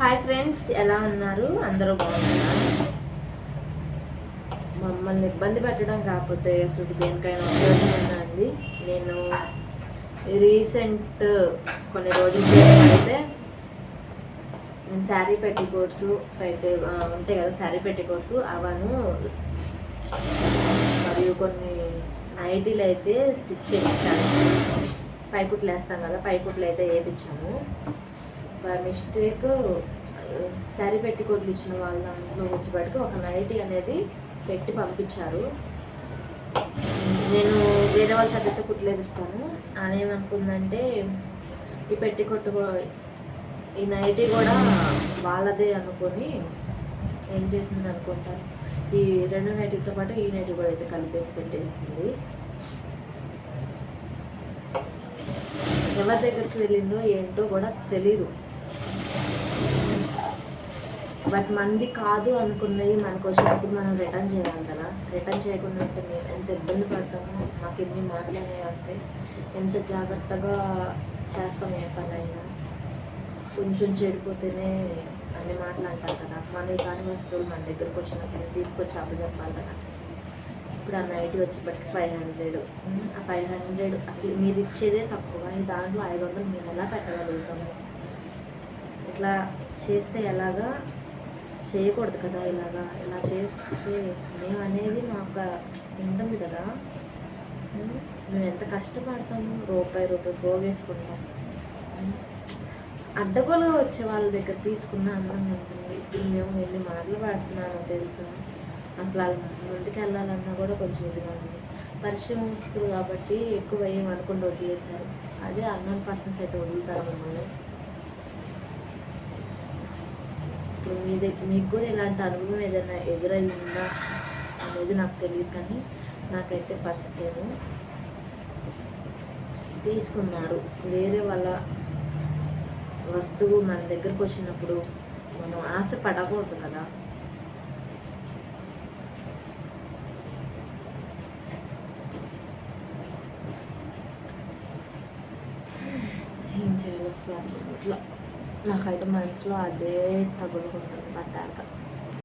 Hi friends, ఎలా ఉన్నారు? అందరూ బాగున్నారు. మమ్మల్ని ఇబ్బంది పెట్టడం కాకపోతే అసలు దేనికైనా ఉపయోగం ఉందండి. నేను రీసెంట్ కొన్ని రోజుల క్రితం అయితే నేను శారీ పెట్టికోట్స్ ఉంటాయి కదా, శారీ పెట్టికోట్స్ అవను మరియు కొన్ని నైటీలు అయితే స్టిచ్ చేయించాను. పైకుట్లు వేస్తాం కదా, పైకుట్లు అయితే వేయించాము. బై మిస్టేక్ శారీ పెట్టికోట్లు ఇచ్చిన వాళ్ళ దాంట్లో వచ్చేపటికి ఒక నైటీ అనేది పెట్టి పంపించారు. నేను వేరే వాళ్ళ చదివితే కుట్లేపిస్తాను అని ఏమనుకుందంటే ఈ పెట్టికొట్టు ఈ నైటీ కూడా వాళ్ళదే అనుకొని ఏం చేసింది అనుకుంటాను, ఈ రెండు నైటీతో పాటు ఈ నైటీ కూడా అయితే కలిపేసి పెట్టేసింది. ఎవరి దగ్గరికి వెళ్ళిందో ఏంటో కూడా తెలీదు. బట్ మంది కాదు అనుకున్నవి మనకు వచ్చినప్పుడు మనం రిటర్న్ చేయాలి కదా. రిటర్న్ చేయకుండా ఉంటే మేము ఎంత ఇబ్బంది పడతామో, మాకు ఎన్ని మాటలు అనేవి వస్తాయి, ఎంత జాగ్రత్తగా చేస్తాం ఏ పని అయినా. కొంచెం చెడిపోతేనే అన్ని మాటలు అంటారు కదా. మనకి కాని వస్తువులు మన దగ్గరకు వచ్చినప్పుడు తీసుకొచ్చి అప్పచెప్పాలి కదా. ఇప్పుడు ఆ నైటీ వచ్చేప్పటికి 500. ఆ 500 అసలు మీరు ఇచ్చేదే తక్కువ, దాంట్లో 500 మేము ఎలా పెట్టగలుగుతాము? ఇట్లా చేస్తే ఎలాగా? చేయకూడదు కదా. ఇలా చేస్తే మేము అనేది మాకు ఉంటుంది కదా. మేము ఎంత కష్టపడతాము, రూపాయి పోగేసుకుంటాం. అడ్డగోలుగా వచ్చే వాళ్ళ దగ్గర తీసుకున్న అందంగా ఉంటుంది. ఇప్పుడు మేము ఎన్ని మాటలు పడుతున్నామో తెలుసా. అసలు వాళ్ళ ముందుకు వెళ్ళాలన్నా కూడా కొంచెం ఇదిగా ఉంది. పరిచయం వస్తువులు కాబట్టి ఎక్కువ ఏం అనుకుంటూ వదిలేశారు. అదే అన్నోన్ పర్సన్స్ అయితే వదులుతారు మిమ్మల్ని. ఇప్పుడు మీకు కూడా ఇలాంటి అనుభవం ఏదైనా ఎదురయ్యిందా అనేది నాకు తెలియదు, కానీ నాకైతే ఫస్ట్ టైం తీసుకున్నారు. వేరే వాళ్ళ వస్తువు మన దగ్గరకు వచ్చినప్పుడు మనం ఆశపడకూడదు కదా. ఏం చేయాలి అసలు ఇట్లా నాకైతే మనసులో అదే తగులుకుంటుంది పద్దాక.